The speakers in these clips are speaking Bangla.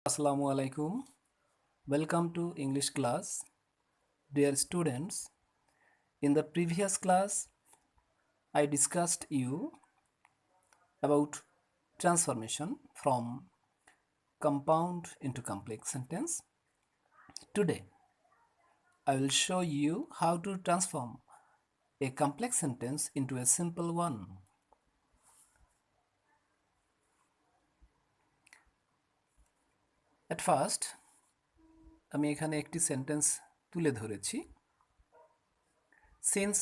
Assalamu alaikum. Welcome to English class. Dear students, in the previous class I discussed you about transformation from compound into complex sentence. Today I will show you how to transform a complex sentence into a simple one. At first আমি এখানে একটি সেন্টেন্স তুলে ধরেছি। Since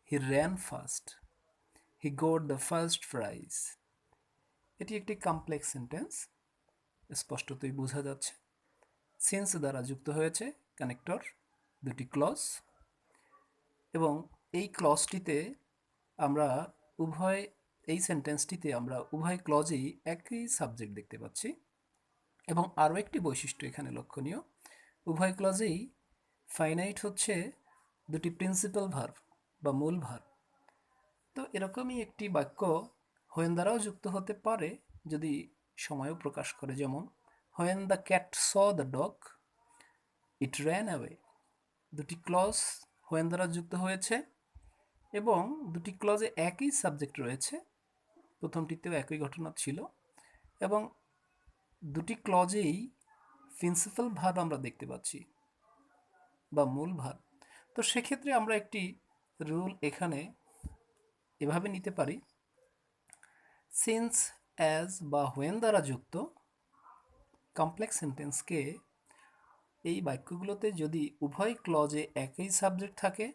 he ran fast, he got the first prize. এটি একটি কমপ্লেক্স সেন্টেন্স, স্পষ্টতই বোঝা যাচ্ছে। সিন্স দ্বারা যুক্ত হয়েছে কানেক্টর, দুটি ক্লজ, এবং এই ক্লজটিতে আমরা এই সেন্টেন্সটিতে আমরা উভয় ক্লজেই একই সাবজেক্ট দেখতে পাচ্ছি। এবং আরও একটি বৈশিষ্ট্য এখানে লক্ষণীয়, উভয় ক্লজেই ফাইনাইট হচ্ছে দুটি প্রিন্সিপাল ভার্ব বা মূল ভার্ব। তো এরকমই একটি বাক্য হোয়েন দ্বারাও যুক্ত হতে পারে যদি সময়ও প্রকাশ করে, যেমন when the cat saw the dog it ran away. দুটি ক্লজ হোয়েন দ্বারা যুক্ত হয়েছে এবং দুটি ক্লজে একই সাবজেক্ট রয়েছে, প্রথমটিতেও একই ঘটনা ছিল, এবং দুটি ক্লজেই প্রিন্সিপাল ভার্ব আমরা দেখতে পাচ্ছি বা মূল ভার্ব। তো সেক্ষেত্রে আমরা একটি রুল এখানে এভাবে নিতে পারি, সিন্স, অ্যাজ বা হোয়েন দ্বারা যুক্ত কমপ্লেক্স সেন্টেন্সকে এই বাক্যগুলোতে যদি উভয় ক্লজে একই সাবজেক্ট থাকে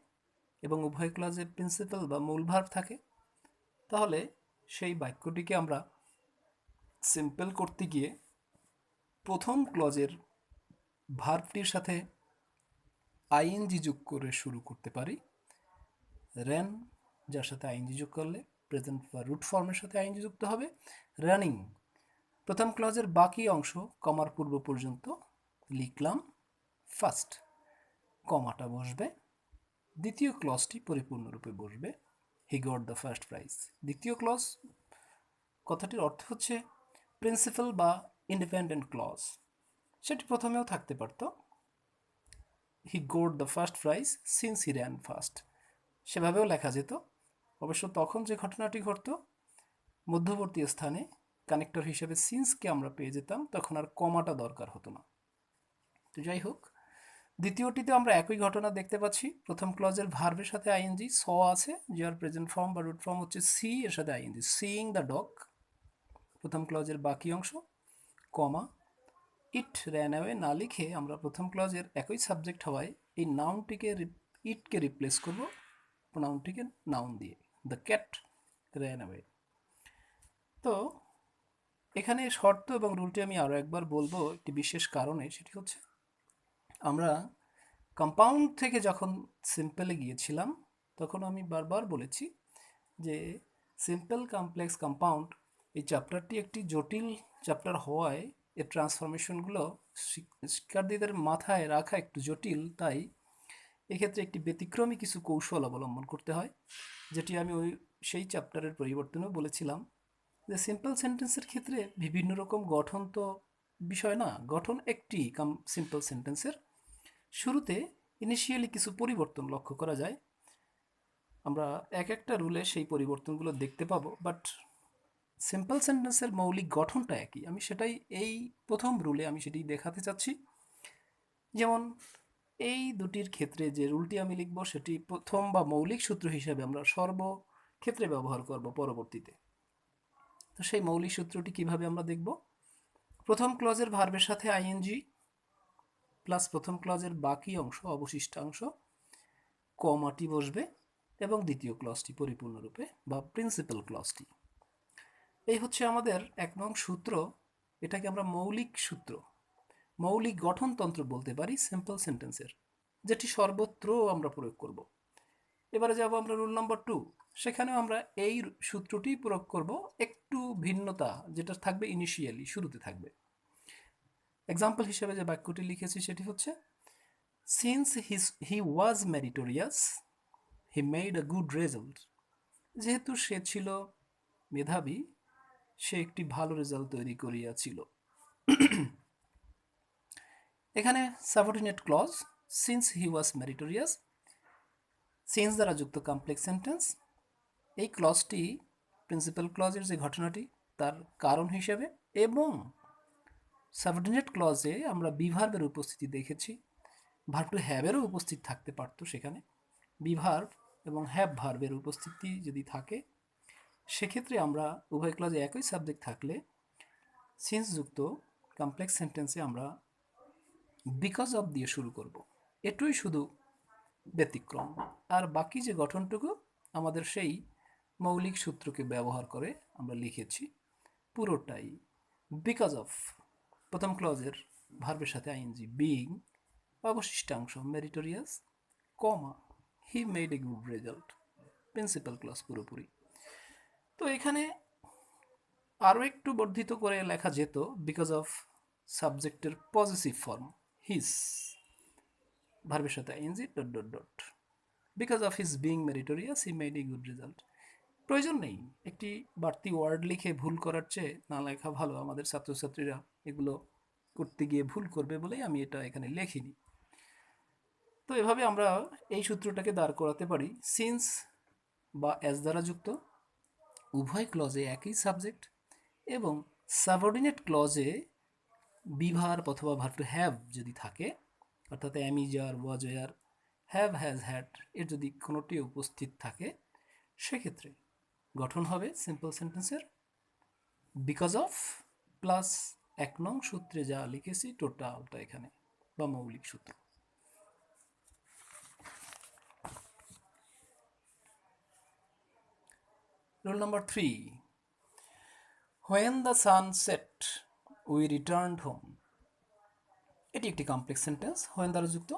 এবং উভয় ক্লজে প্রিন্সিপাল বা মূল ভার্ব থাকে, তাহলে সেই বাক্যটিকে আমরা সিম্পল করতে গিয়ে প্রথম ক্লজের ভার্বটির সাথে আইএনজি যোগ করে শুরু করতে পারি। র্যান, যার সাথে আইএনজি যোগ করলে প্রেজেন্ট বা রুট ফর্মের সাথে আইএনজি যুক্ত হবে। রানিং, প্রথম ক্লজের বাকি অংশ কমার পূর্ব পর্যন্ত লিখলাম ফার্স্ট, কমাটা বসবে, দ্বিতীয় ক্লজটি পরিপূর্ণরূপে বসবে, হি গট দ্য ফার্স্ট প্রাইজ। দ্বিতীয় ক্লজ কথাটির অর্থ হচ্ছে প্রিন্সিপাল বা ইন্ডিপেন্ডেন্ট ক্লজ, সেটি প্রথমেও থাকতে পারত, he got the first prize since he ran first, সেভাবেও লেখা যেত। অবশ্য তখন যে ঘটনাটি ঘটত, মধ্যবর্তী স্থানে কানেক্টর হিসেবে সিন্সকে আমরা পেয়ে যেতাম, তখন আর কমাটা দরকার হতো না। তো যাই হোক, দ্বিতীয়টিতে আমরা একই ঘটনা দেখতে পাচ্ছি। প্রথম ক্লজের ভার্বের সাথে আইএনজি স আছে, যার প্রেজেন্ট ফর্ম বা রুট ফর্ম হচ্ছে সি, এর সাথে আইএনজি, সিইং দ্য ডগ, প্রথম ক্লজের বাকি অংশ, কমা, ইট র্যান অ্যাওয়ে না লিখে আমরা প্রথম ক্লজের একই সাবজেক্ট হওয়ায় এই নাউনটিকে ইটকে রিপ্লেস করব প্রোনাউনটিকে নাউন দিয়ে, দ্য ক্যাট র্যান অ্যাওয়ে। তো এখানে শর্ত এবং রুলটি আমি আরও একবার বলবো একটি বিশেষ কারণে, সেটি হচ্ছে আমরা কম্পাউন্ড থেকে যখন সিম্পলে গিয়েছিলাম তখন আমি বারবার বলেছি যে সিম্পল, কমপ্লেক্স, কম্পাউন্ড এই চ্যাপ্টারটি একটি জটিল চ্যাপ্টার হওয়ায় এর ট্রান্সফরমেশনগুলো শিক্ষার্থীদের মাথায় রাখা একটু জটিল, তাই এক্ষেত্রে একটি ব্যতিক্রমী কিছু কৌশল অবলম্বন করতে হয়, যেটি আমি সেই চ্যাপ্টারের পরিবর্তনেও বলেছিলাম যে সিম্পল সেন্টেন্সের ক্ষেত্রে বিভিন্ন রকম গঠন তো বিষয় না, গঠন একটি সিম্পল সেন্টেন্সের শুরুতে ইনিশিয়ালি কিছু পরিবর্তন লক্ষ্য করা যায়। আমরা এক একটা রুলে সেই পরিবর্তনগুলো দেখতে পাবো, বাট সিম্পল সেন্টেন্সের মৌলিক গঠনটা একই। আমি সেটাই এই প্রথম রুলে আমি সেটি দেখাতে চাচ্ছি। যেমন এই দুটির ক্ষেত্রে যে রুলটি আমি লিখব সেটি প্রথম বা মৌলিক সূত্র হিসেবে আমরা সর্বক্ষেত্রে ব্যবহার করব পরবর্তীতে। তো সেই মৌলিক সূত্রটি কিভাবে আমরা দেখব? প্রথম ক্লজের ভার্বের সাথে আইএনজি প্লাস প্রথম ক্লজের বাকি অংশ, অবশিষ্টাংশ, কমাটি বসবে এবং দ্বিতীয় ক্লজটি পরিপূর্ণরূপে বা প্রিন্সিপাল ক্লজটি। এই হচ্ছে আমাদের এক নং সূত্র। এটাকে আমরা মৌলিক সূত্র, মৌলিক গঠনতন্ত্র বলতে পারি সিম্পল সেন্টেন্সের, যেটি সর্বত্র আমরা প্রয়োগ করব। এবারে যাব আমরা রুল নাম্বার 2, সেখানেও আমরা এই সূত্রটি প্রয়োগ করব, একটু ভিন্নতা যেটা থাকবে ইনিশিয়ালি, শুরুতে থাকবে। এক্সাম্পল হিসেবে যে বাক্যটি লিখেছি সেটি হচ্ছে, since he was meritorious he made a good result. যেহেতু সে ছিল মেধাবী, সে একটি ভালো রেজাল্ট তৈরি করিয়াছিল। এখানে subordinate clause, since he was meritorious, since দ্বারা যুক্ত কমপ্লেক্স সেন্টেন্স। এই ক্লজটি প্রিন্সিপাল ক্লজের যে ঘটনাটি তার কারণ হিসেবে, এবং সাবঅর্ডিনেট ক্লজে আমরা বি ভার্বের উপস্থিতি দেখেছি, ভার্ব টু হ্যাভেরও উপস্থিত থাকতে পারত সেখানে। বি ভার্ব এবং হ্যাভ ভার্বের উপস্থিতি যদি থাকে সেক্ষেত্রে আমরা উভয় ক্লজে একই সাবজেক্ট থাকলে সিন্স যুক্ত কমপ্লেক্স সেন্টেন্সে আমরা বিকজ অফ দিয়ে শুরু করব। এটুই শুধু ব্যতিক্রম, আর বাকি যে গঠনটুকু আমাদের সেই মৌলিক সূত্রকে ব্যবহার করে আমরা লিখেছি পুরোটাই। বিকজ অফ প্রথম ক্লজের ভার্বের সাথে আইএনজি বিং, অবশিষ্টাংশ meritorious, comma he made a good result, principal clause পুরোপুরি। তো এখানে আরও একটু বর্ধিত করে লেখা যেত বিকজ অফ সাবজেক্টের পজিটিভ ফর্ম হিজ, ভার্বের সাথে ING dot dot dot, because of his being meritorious he made a good result. প্রয়োজন নেই একটি বাড়তি ওয়ার্ড লিখে ভুল করার চেয়ে না লেখা ভালো। আমাদের ছাত্রছাত্রীরা এগুলো করতে গিয়ে ভুল করবে বলেই আমি এটা এখানে লেখিনি। তো এভাবে আমরা এই সূত্রটাকে দাঁড় করাতে পারি। সিন্স বা অ্যাজ দ্বারা যুক্ত উভয় ক্লজে একই সাবজেক্ট, এবং সাবঅর্ডিনেট ক্লজে বি ভার্ব অথবা ভার্ব টু হ্যাভ যদি থাকে, অর্থাৎ am is are, was were, have has had এর যদি কোনোটি উপস্থিত থাকে সেক্ষেত্রে গঠন হবে সিম্পল সেন্টেন্সের বিকজ অফ প্লাস 1 নং সূত্রে যা লিখেছি টোটালটা এখানে, বা মৌলিক সূত্র। Rule number 3, when the sun set we returned home। এটি একটি কমপ্লেক্স সেন্টেন্স, when দ্বারা যুক্ত।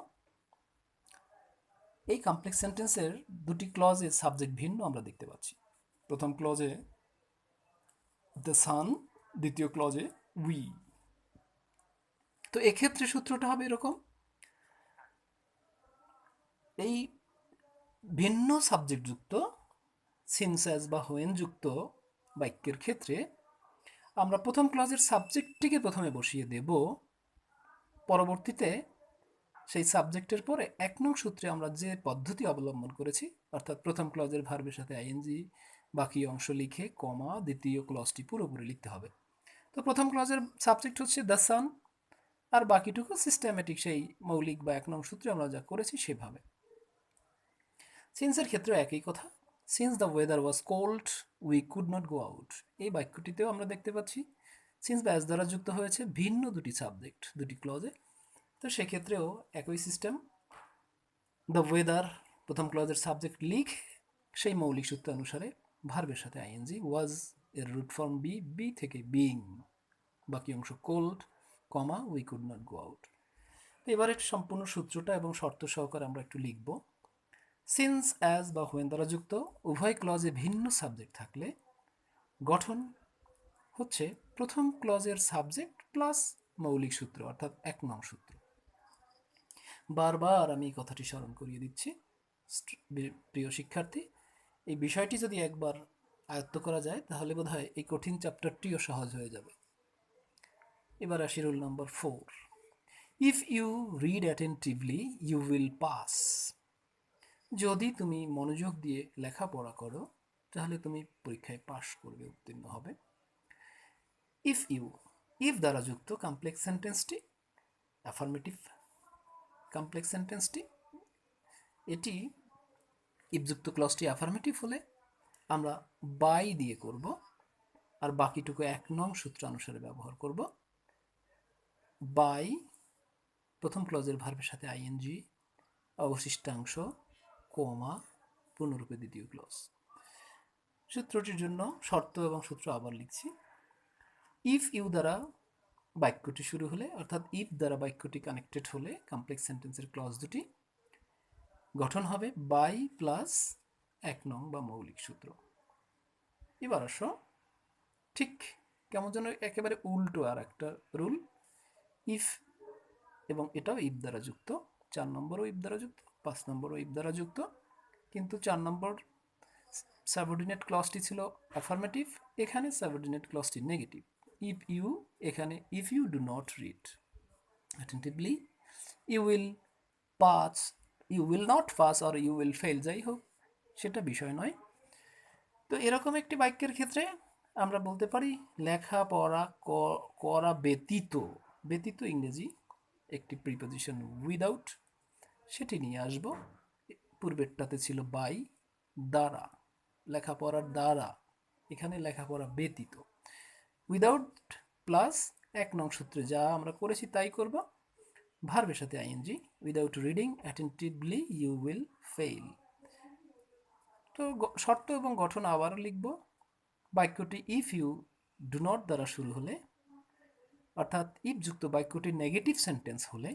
এই কমপ্লেক্স সেন্টেন্সের দুটি ক্লজে সাবজেক্ট ভিন্ন আমরা দেখতে পাচ্ছি। প্রথম ক্লজে দ্য সান, দ্বিতীয় ক্লজে উই। তো এক্ষেত্রে সূত্রটা হবে এরকম, এই ভিন্ন সাবজেক্ট যুক্ত সিন্স অ্যাজ বা হোয়েন যুক্ত বাক্যের ক্ষেত্রে আমরা প্রথম ক্লজের সাবজেক্টটিকে প্রথমে বসিয়ে দেব, পরবর্তীতে সেই সাবজেক্টের পরে 1 নং সূত্রে আমরা যে পদ্ধতি অবলম্বন করেছি, অর্থাৎ প্রথম ক্লজের ভার্বের সাথে আইএনজি, বাকি অংশ লিখে কমা দ্বিতীয় ক্লজটি পুরোপুরি লিখতে হবে। তো প্রথম ক্লজের সাবজেক্ট হচ্ছে দ্য সান, আর বাকিটুকু সিস্টেমেটিক সেই মৌলিক বা 1 নং সূত্রে আমরা যা করেছি সেভাবে। সিন্সের ক্ষেত্রেও একই কথা, since the weather was cold we could not go out. এই বাক্যটিতেও আমরা দেখতে পাচ্ছি সিন্স বা অ্যাজ দ্বারা যুক্ত হয়েছে ভিন্ন দুটি সাবজেক্ট দুটি ক্লজে। তো সেক্ষেত্রেও একই সিস্টেম, দ্য ওয়েদার প্রথম ক্লজের সাবজেক্ট লিখ সেই মৌলিক সূত্র অনুসারে ভার্বের সাথে আইএনজি, ওয়াজ এর রুট ফর্ম বি, বি থেকে বিং, বাকি অংশ cold, comma we could not go out. তো এবারে সম্পূর্ণ সূত্রটা এবং শর্ত সহকারে আমরা একটু লিখব। সিন্স অ্যাজ বা হোয়েন দ্বারা যুক্ত উভয় ক্লজে ভিন্ন সাবজেক্ট থাকলে গঠন হচ্ছে প্রথম ক্লজের সাবজেক্ট প্লাস মৌলিক সূত্র, অর্থাৎ 1 নং সূত্র। বারবার আমি এই কথাটি স্মরণ করিয়ে দিচ্ছি প্রিয় শিক্ষার্থী, এই বিষয়টি যদি একবার আয়ত্ত করা যায় তাহলে বোধহয় এই কঠিন চ্যাপ্টারটিও সহজ হয়ে যাবে। এবার আসি rule number 4, if you read attentively you will pass. যদি তুমি মনোযোগ দিয়ে লেখাপড়া করো তাহলে তুমি পরীক্ষায় পাশ করবে, উত্তীর্ণ হবে। ইফ ইউ, ইফ দ্বারা যুক্ত কমপ্লেক্স সেন্টেন্সটি অ্যাফার্মেটিভ কমপ্লেক্স সেন্টেন্সটি, এটি ইফযুক্ত ক্লজটি অ্যাফার্মেটিভ হলে আমরা বাই দিয়ে করব, আর বাকিটুকু 1 নং সূত্রানুসারে ব্যবহার করব। বাই প্রথম ক্লজের ভার্বের সাথে আইএনজি, অবশিষ্টাংশ কমা পূর্ণরূপে দ্বিতীয় ক্লজ। সূত্রটির জন্য শর্ত এবং সূত্র আবার লিখছি। ইফ ইউ দ্বারা বাক্যটি শুরু হলে, অর্থাৎ ইফ দ্বারা বাক্যটি কানেক্টেড হলে কমপ্লেক্স সেন্টেন্সের ক্লজ দুটি গঠন হবে বাই প্লাস 1 নং বা মৌলিক সূত্র। এবার আসো ঠিক কেমন যেন একেবারে উল্টো আর একটা রুল, ইফ, এবং এটাও ইফ দ্বারা যুক্ত, 4 নম্বরও ইফ দ্বারা যুক্ত, 5 নম্বরও ইফ দ্বারা যুক্ত, কিন্তু 4 নম্বর সাবঅর্ডিনেট ক্লজটি ছিল অ্যাফার্মেটিভ, এখানে সাবঅর্ডিনেট ক্লজটি নেগেটিভ। ইফ ইউ, এখানে if you do not read, attentively, you will pass, you will not pass or you will fail, যাই হোক সেটা বিষয় নয়। তো এরকম একটি বাক্যের ক্ষেত্রে আমরা বলতে পারি লেখাপড়া করা ব্যতীত, ব্যতীত ইংরেজি একটি প্রিপোজিশন উইদাউট, সেটি নিয়ে আসব। পূর্বেরটাতে ছিল বাই, দ্বারা, লেখাপড়ার দ্বারা, এখানে লেখাপড়া ব্যতীত। উইদাউট প্লাস 1 নং সূত্রে যা আমরা করেছি তাই করব, ভার্বের সাথে ING. Without reading attentively you will fail. তো শর্ত এবং গঠন আবার লিখব। বাক্যটি ইফ ইউ ডু নট দ্বারা শুরু হলে, অর্থাৎ ইফ যুক্ত বাক্যটি নেগেটিভ সেন্টেন্স হলে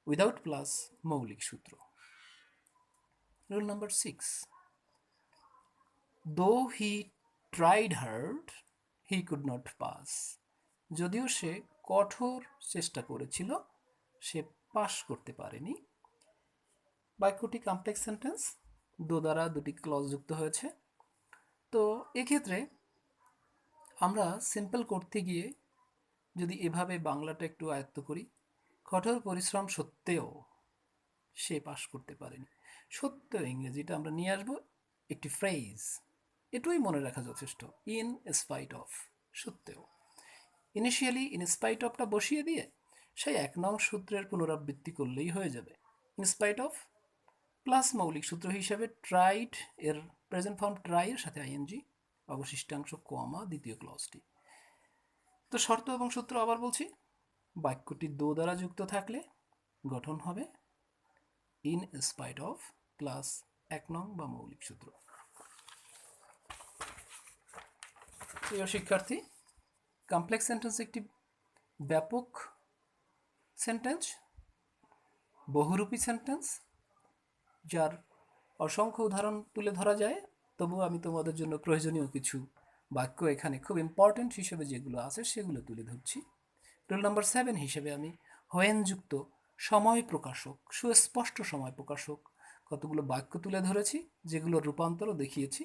উইদাউট প্লাস মৌলিক সূত্র। রুল নাম্বার 6, দো he tried hard he could not pass. যদিও সে কঠোর চেষ্টা করেছিল সে পাস করতে পারেনি। বাক্যটি কমপ্লেক্স সেন্টেন্স, দো দ্বারা দুটি ক্লজ যুক্ত হয়েছে। তো এক্ষেত্রে আমরা সিম্পল করতে গিয়ে যদি এভাবে বাংলাটা একটু আয়ত্ত করি, কঠোর পরিশ্রম সত্ত্বেও সে পাস করতে পারেনি। সত্ত্বেও ইংরেজিটা আমরা নিয়ে আসবো একটি ফ্রেজ, এটুই মনে রাখা যথেষ্ট। ইন স্পাইট অফ, সত্ত্বেও। ইনিশিয়ালি ইন স্পাইট অফটা বসিয়ে দিয়ে সেই 1 নং সূত্রের পুনরাবৃত্তি করলেই হয়ে যাবে। ইন স্পাইট অফ প্লাস মৌলিক সূত্র হিসাবে ট্রাইড এর প্রেজেন্ট ফর্ম ট্রাই এর সাথে আইএনজি, অবশিষ্টাংশ কমা দ্বিতীয় ক্লজটি। তো শর্ত এবং সূত্র আবার বলছি। বাক্যটি দো দ্বারা যুক্ত থাকলে গঠন হবে ইন স্পাইট অফ প্লাস 1 নং বা মৌলিক সূত্র। প্রিয় শিক্ষার্থী, কমপ্লেক্স সেন্টেন্স একটি ব্যাপক সেন্টেন্স, বহুরূপী সেন্টেন্স, যার অসংখ্য উদাহরণ তুলে ধরা যায়। তবু আমি তোমাদের জন্য প্রয়োজনীয় কিছু বাক্য এখানে খুব ইম্পর্টেন্ট হিসেবে যেগুলো আছে সেগুলো তুলে ধরছি। রুল নাম্বার 7 হিসেবে আমি হোয়েন যুক্ত সময় প্রকাশক, সুস্পষ্ট সময় প্রকাশক কতগুলো বাক্য তুলে ধরেছি, যেগুলোর রূপান্তরও দেখিয়েছি।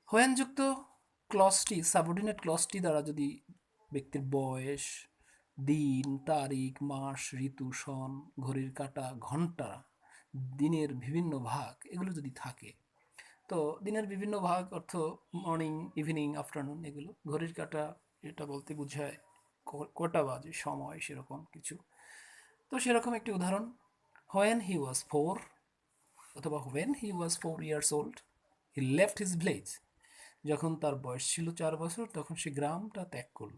হোয়েন যুক্ত ক্লজটি, সাবঅর্ডিনেট ক্লজটি দ্বারা যদি ব্যক্তির বয়স, দিন, তারিখ, মাস, ঋতু, সন, ঘড়ির কাঁটা, ঘন্টা, দিনের বিভিন্ন ভাগ এগুলো যদি থাকে, তো দিনের বিভিন্ন ভাগ অর্থ মর্নিং, ইভিনিং, আফটারনুন, এগুলো। ঘড়ির কাঁটা এটা বলতে বোঝায় কটা বাজে, সময়, সেরকম কিছু। তো সেরকম একটি উদাহরণ, হোয়েন হি ওয়াজ 4, অথবা when he was 4 years old he left his village. যখন তার বয়স ছিল 4 বছর তখন সে গ্রামটা ত্যাগ করল।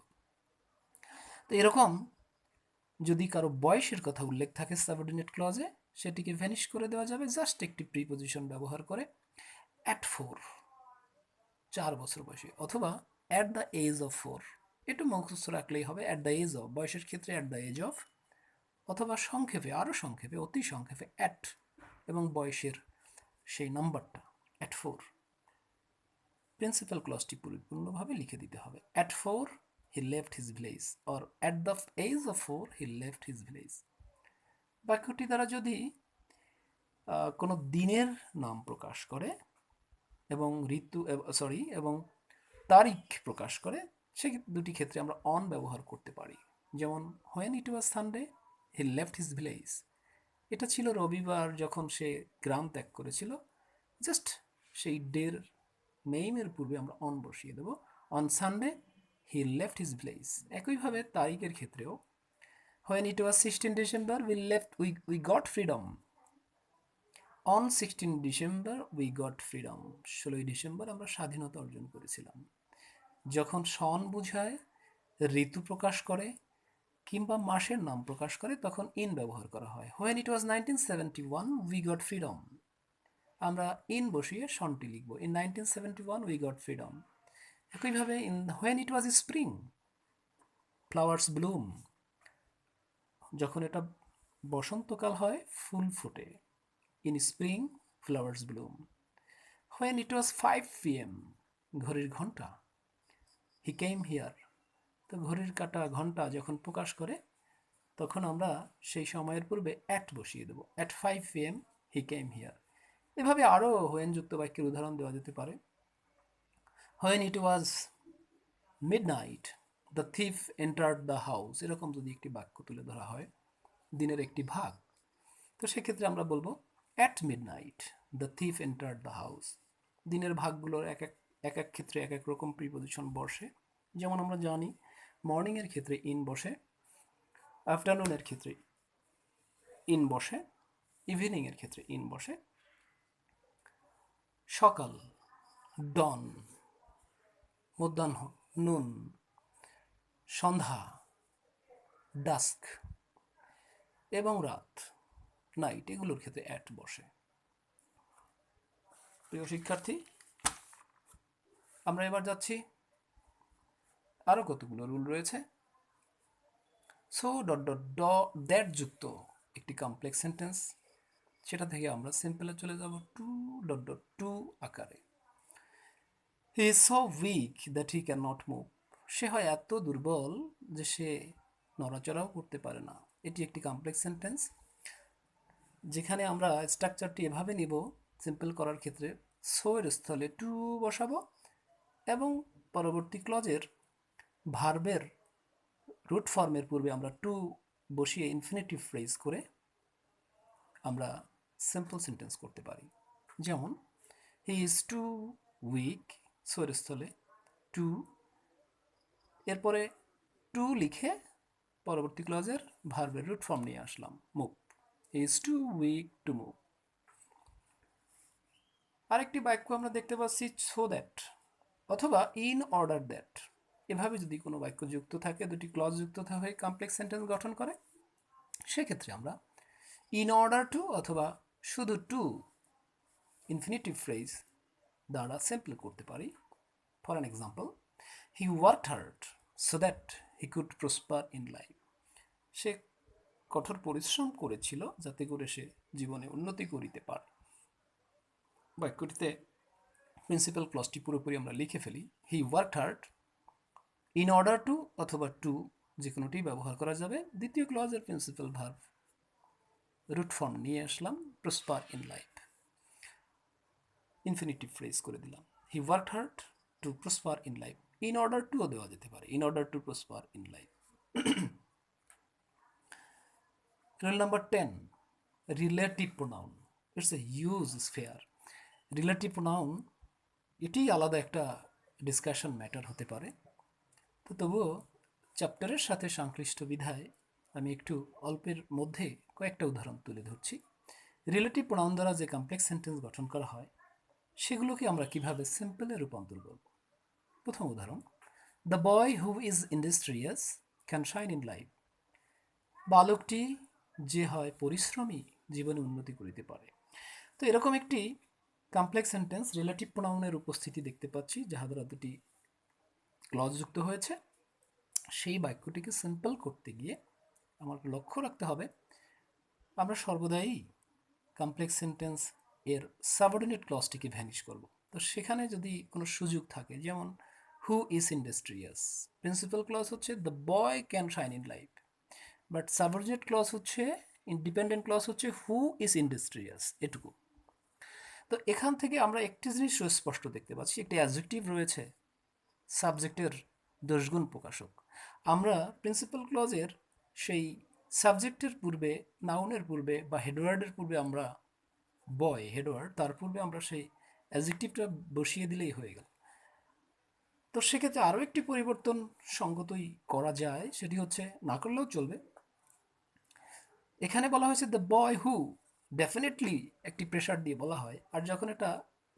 তো এরকম যদি কারো বয়সের কথা উল্লেখ থাকে সাবঅর্ডিনেট ক্লজে, সেটিকে ভ্যানিশ করে দেওয়া যাবে জাস্ট একটি প্রিপোজিশন ব্যবহার করে, অ্যাট 4, 4 বছর বয়সে, অথবা অ্যাট দ্য এজ অফ 4, একটু মুখস্থ রাখলেই হবে। অ্যাট দ্য এজ অফ, বয়সের ক্ষেত্রে অ্যাট দ্য এজ অফ, অথবা সংক্ষেপে, আরও সংক্ষেপে, অতি সংক্ষেপে অ্যাট এবং বয়সের সেই নাম্বারটা অ্যাট 4। প্রিন্সিপাল ক্লজটি পরিপূর্ণভাবে লিখে দিতে হবে। At 4 he left his village, or at the age of 4 he left his village. বাক্যটি দ্বারা যদি কোনো দিনের নাম প্রকাশ করে এবং এবং তারিখ প্রকাশ করে, সেই দুটি ক্ষেত্রে আমরা অন ব্যবহার করতে পারি। যেমন when it was Sunday he left his village, এটা ছিল রবিবার যখন সে গ্রাম ত্যাগ করেছিল। জাস্ট সেই ডের নেইমের পূর্বে আমরা অন বসিয়ে দেব। On Sunday he left his village. একইভাবে তারিখের ক্ষেত্রেও when it was 16 December we got freedom. On 16 December we got freedom, 16 December আমরা স্বাধীনতা অর্জন করেছিলাম। যখন সন বোঝায়, ঋতু প্রকাশ করে কিংবা মাসের নাম প্রকাশ করে তখন ইন ব্যবহার করা হয়। When it was 1971 we got freedom, আমরা ইন বসিয়ে সনটি লিখব। In 1971 we got freedom. একইভাবে when it was spring flowers bloom, যখন এটা বসন্তকাল হয় ফুল ফোটে। In spring flowers bloom. When it was 5 PM, ঘড়ির ঘন্টা, হি কেম হিয়ার, তো ঘড়ির কাঁটা, ঘন্টা যখন প্রকাশ করে তখন আমরা সেই সময়ের পূর্বে অ্যাট বসিয়ে দেবো। At 5 PM he came here. এভাবে আরও হোয়েন যুক্ত বাক্যের উদাহরণ দেওয়া যেতে পারে। When it was midnight the thief entered the house, এরকম যদি একটি বাক্য তুলে ধরা হয়, দিনের একটি ভাগ, তো সেক্ষেত্রে আমরা বলবো at midnight the thief entered the house. দিনের ভাগগুলোর এক এক ক্ষেত্রে এক এক রকম প্রিপোজিশন বসে। যেমন আমরা জানি মর্নিংয়ের ক্ষেত্রে ইন বসে, আফটারনুনের ক্ষেত্রে ইন বসে, ইভিনিংয়ের ক্ষেত্রে ইন বসে, সকাল ডন, মধ্যাহ্ন নুন, সন্ধ্যা ডাস্ক এবং রাত নাইট, এগুলোর ক্ষেত্রে অ্যাট বসে। প্রিয় শিক্ষার্থী, আমরা এবার যাচ্ছি, আরও কতগুলো রুল রয়েছে। সো ডট ডট ড দ্যাট যুক্ত একটি কমপ্লেক্স সেন্টেন্স, সেটা থেকে আমরা সিম্পলে চলে যাব টু ডট ডট টু আকারে। He is so weak that he can not move, সে হয় এত দুর্বল যে সে নড়াচড়াও করতে পারে না। এটি একটি কমপ্লেক্স সেন্টেন্স, যেখানে আমরা স্ট্রাকচারটি এভাবে নিব সিম্পল করার ক্ষেত্রে, সো এর স্থলে টু বসাবো এবং পরবর্তী ক্লজের ভার্বের রুট ফর্মের পূর্বে আমরা টু বসিয়ে ইনফিনিটিভ ফ্রেজ করে আমরা সিম্পল সেন্টেন্স করতে পারি। যেমন he is too weak, so এর স্থলে টু, এরপরে টু লিখে পরবর্তী ক্লজের ভার্বের রুট ফর্ম নিয়ে আসলাম move, he is too weak to move. আরেকটি বাক্য আমরা দেখতে পাচ্ছি সো দ্যাট অথবা ইন অর্ডার দ্যাট, এভাবে যদি কোনো বাক্য যুক্ত থাকে, দুটি ক্লজ যুক্ত হয়ে কমপ্লেক্স সেন্টেন্স গঠন করে, সেক্ষেত্রে আমরা ইন অর্ডার টু অথবা শুধু টু ইনফিনিটিভ ফ্রেজ দ্বারা সিম্পল করতে পারি। For an example, he worked hard so that he could prosper in life, সে কঠোর পরিশ্রম করেছিল যাতে করে সে জীবনে উন্নতি করিতে পারে। বাক্যটিতে প্রিন্সিপাল ক্লজটি পুরোপুরি আমরা লিখে ফেলি, he worked hard, in order to অথবা টু যে কোনোটি ব্যবহার করা যাবে। দ্বিতীয় ক্লজের প্রিন্সিপাল ভার্ব রুট ফর্ম নিয়ে আসলাম, prosper in life, infinitive phrase করে দিলাম, he worked hard to prosper in life. In order টুও দেওয়া যেতে পারে, in order to prosper in life. Rule number 10, relative pronoun, it's a huge sphere. Relative pronoun এটি আলাদা একটা ডিসকাশন ম্যাটার হতে পারে, তো তবুও চ্যাপ্টারের সাথে সংশ্লিষ্ট বিধায় আমি একটু অল্পের মধ্যে কয়েকটা উদাহরণ তুলে ধরছি। রিলেটিভ প্রোনাউন দ্বারা যে কমপ্লেক্স সেন্টেন্স গঠন করা হয়, সেগুলোকে আমরা কিভাবে সিম্পলে রূপান্তর করব। প্রথম উদাহরণ, the boy who is industrious can shine in life, বালকটি যে হয় পরিশ্রমী জীবনে উন্নতি করিতে পারে। তো এরকম একটি কমপ্লেক্স সেন্টেন্স রিলেটিভ প্রোনাউনের উপস্থিতি দেখতে পাচ্ছি, যাহা দ্বারা দুটি ক্লজ যুক্ত হয়েছে। সেই বাক্যটিকে সিম্পল করতে গিয়ে আমার লক্ষ্য রাখতে হবে আমরা সর্বদাই কমপ্লেক্স সেন্টেন্স এর সাবঅর্ডিনেট ক্লজটিকে ভ্যানিশ করব। তো সেখানে যদি কোনো সুযোগ থাকে, যেমন who is industrious, principal clause হচ্ছে the boy can shine in life, but subordinate clause হচ্ছে, ইন্ডিপেন্ডেন্ট ক্লজ হচ্ছে হু ইজ ইন্ডাস্ট্রিয়াস, এটুকু। তো এখান থেকে আমরা একটি জিনিস সুস্পষ্ট দেখতে পাচ্ছি, একটি অ্যাডজেক্টিভ রয়েছে সাবজেক্টের দোষগুণ প্রকাশক। আমরা প্রিন্সিপাল ক্লজের সেই সাবজেক্টের পূর্বে, নাউনের পূর্বে বা হেডওয়ার্ডের পূর্বে আমরা বয় হেডওয়ার্ড, তার পূর্বে আমরা সেই অ্যাডজেক্টিভটা বসিয়ে দিলেই হয়ে গেল। তো সেক্ষেত্রে আরও একটি পরিবর্তন সঙ্গতই করা যায়, সেটি হচ্ছে, না করলেও চলবে, এখানে বলা হয়েছে দ্য বয় হু, ডেফিনেটলি একটি প্রেশার দিয়ে বলা হয়, আর যখন এটা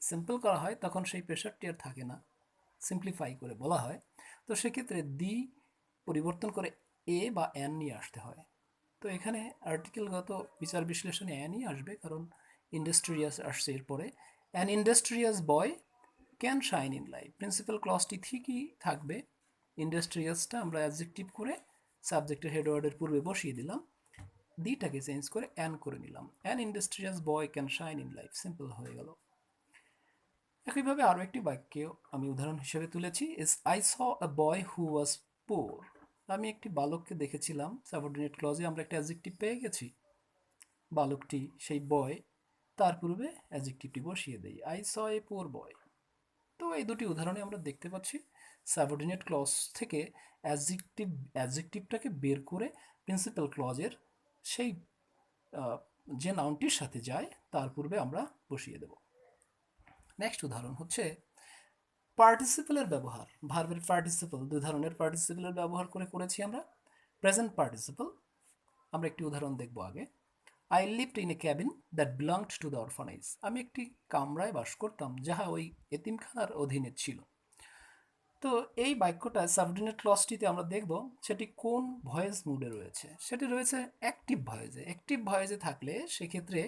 সিম্পল করা হয় তখন সেই প্রেশারটি আর থাকে না, সিম্পলিফাই করে বলা হয়। তো সেক্ষেত্রে দি পরিবর্তন করে এ বা অ্যান নিয়ে আসতে হয়। তো এখানে আর্টিকেলগত বিচার বিশ্লেষণে অ্যানই আসবে, কারণ ইন্ডাস্ট্রিয়াস আসছে এরপরে। An industrious boy can shine in life, principal ক্লজটি ঠিকই থাকবে, ইন্ডাস্ট্রিয়াসটা আমরা অ্যাডজেক্টিভ করে সাবজেক্টের হেডওয়ার্ডের পূর্বে বসিয়ে দিলাম, দিটাকে চেঞ্জ করে অ্যান করে নিলাম, an industrious boy can shine in life, simple হয়ে গেল। একইভাবে আরও একটি বাক্য আমি উদাহরণ হিসেবে তুলেছি, ইস আই স আ বয় হু ওয়াজ পোর, আমি একটি বালককে দেখেছিলাম, সাবঅর্ডিনেট ক্লজে আমরা একটা অ্যাডজেক্টিভ পেয়ে গেছি, বালকটি সেই বয়, তার পূর্বে অ্যাডজেক্টিভটি বসিয়ে দেই, আই স এ পোর বয়। তো এই দুটি উদাহরণে আমরা দেখতে পাচ্ছি সাবঅর্ডিনেট ক্লজ থেকে অ্যাডজেক্টিভটাকে বের করে প্রিন্সিপাল ক্লজের সেই যে নাউনটির সাথে যায় তার পূর্বে আমরা বসিয়ে দেব। নেক্সট উদাহরণ হচ্ছে পার্টিসিপেলের ব্যবহার। ভার্বের পার্টিসিপল, দুই ধরনের পার্টিসিপেলের ব্যবহার করেছি আমরা। প্রেজেন্ট পার্টিসিপল, আমরা একটি উদাহরণ দেখব আগে। I lived in a cabin that belonged to the orphanage. আমি একটি কামরায় বাস করতাম যাহা ওই এতিমখানার অধীনে ছিল। তো এই বাক্যটা সাবঅর্ডিনেট ক্লজটিতে আমরা দেখব সেটি কোন ভয়েস মুডে রয়েছে। সেটি রয়েছে অ্যাক্টিভ ভয়েসে। অ্যাক্টিভ ভয়েসে থাকলে সেক্ষেত্রে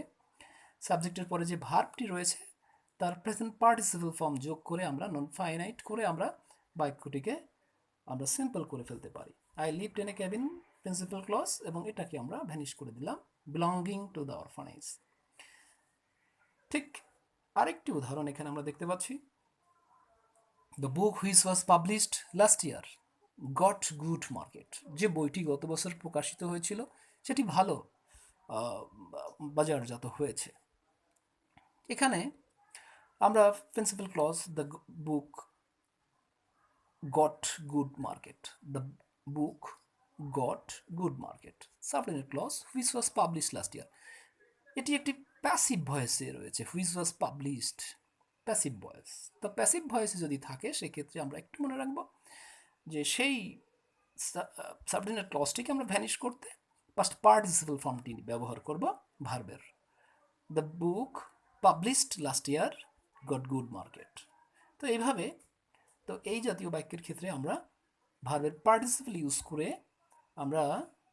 সাবজেক্টের পরে যে ভার্বটি রয়েছে তার প্রেজেন্ট পার্টিসিপল ফর্ম যোগ করে আমরা নন ফাইনাইট করে আমরা বাক্যটিকে আমরা সিম্পল করে ফেলতে পারি। I lived in a cabin principal clause, এবং এটাকে আমরা ভ্যানিশ করে দিলাম বিলঙ্গিং টু দ্য অরফানেজ। ঠিক আরেকটি উদাহরণ এখানে আমরা দেখতে পাচ্ছি। The book which was published last year goat good market. যে বইটি গত বছর প্রকাশিত হয়েছিল সেটি ভালো বাজারজাত হয়েছে। এখানে আমরা principal clause the book got good market, the book got good market. Subordinate clause which was published last year, এটি একটি প্যাসিভ ভয়েসে রয়েছে। Which was published, passive voice. তো প্যাসিভ ভয়েসে যদি থাকে সেক্ষেত্রে আমরা একটু মনে রাখবো যে সেই সাবঅর্ডিনেট ক্লজটিকে আমরা ভ্যানিশ করতে পাস্ট পার্টিসিপল ফর্মটি ব্যবহার করব ভার্বের। The book published last year goat good market. তো এইভাবে তো এই জাতীয় বাক্যের ক্ষেত্রে আমরা ভার্বের পার্টিসিপল ইউজ করে আমরা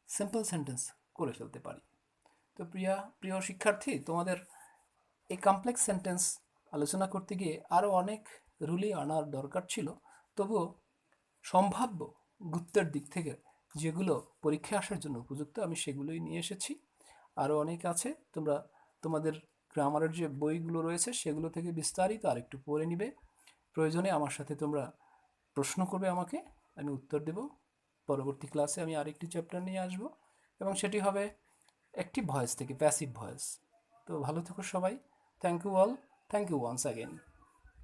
সিম্পল সেন্টেন্স করে ফেলতে পারি। তো প্রিয় শিক্ষার্থী, তোমাদের এই কমপ্লেক্স সেন্টেন্স আলোচনা করতে গিয়ে আরও অনেক রুলই আনার দরকার ছিল, তবুও সম্ভাব্য গুরুত্বের দিক থেকে যেগুলো পরীক্ষায় আসার জন্য উপযুক্ত আমি সেগুলোই নিয়ে এসেছি। আরও অনেক আছে, তোমরা তোমাদের গ্রামারের যে বইগুলো রয়েছে সেগুলো থেকে বিস্তারিত আরেকটু পড়ে নিবে। প্রয়োজনে আমার সাথে তোমরা প্রশ্ন করবে আমাকে, আমি উত্তর দেব। পরবর্তী ক্লাসে আমি আরেকটি চ্যাপ্টার নিয়ে আসব এবং সেটি হবে অ্যাক্টিভ ভয়েস থেকে প্যাসিভ ভয়েস। তো ভালো থেকো সবাই। Thank you all, thank you once again.